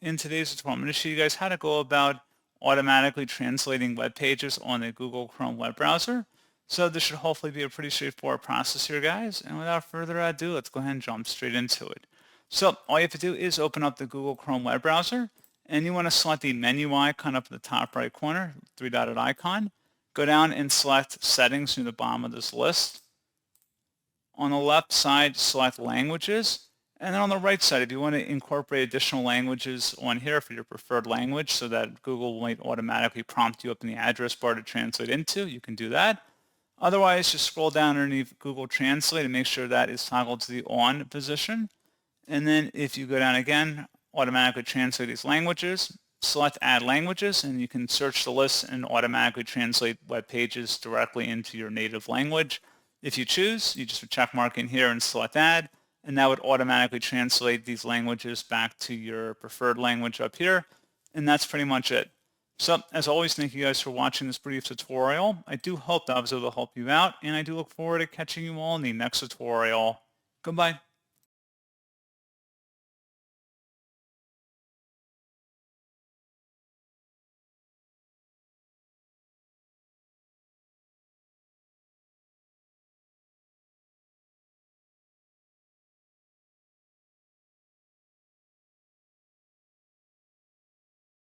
In today's tutorial, I'm going to show you guys how to go about automatically translating web pages on the Google Chrome web browser. So this should hopefully be a pretty straightforward process here, guys. And without further ado, let's go ahead and jump straight into it. So all you have to do is open up the Google Chrome web browser, and you want to select the menu icon up in the top right corner, three-dotted icon. Go down and select Settings near the bottom of this list. On the left side, select Languages. And then on the right side, if you want to incorporate additional languages on here for your preferred language so that Google might automatically prompt you up in the address bar to translate into, you can do that. Otherwise, just scroll down underneath Google Translate and make sure that is toggled to the on position. And then if you go down again, automatically translate these languages, select Add Languages, and you can search the list and automatically translate web pages directly into your native language. If you choose, you just check mark in here and select Add, and that would automatically translate these languages back to your preferred language up here. And that's pretty much it. So as always, thank you guys for watching this brief tutorial. I do hope that I was able to help you out, and I do look forward to catching you all in the next tutorial. Goodbye.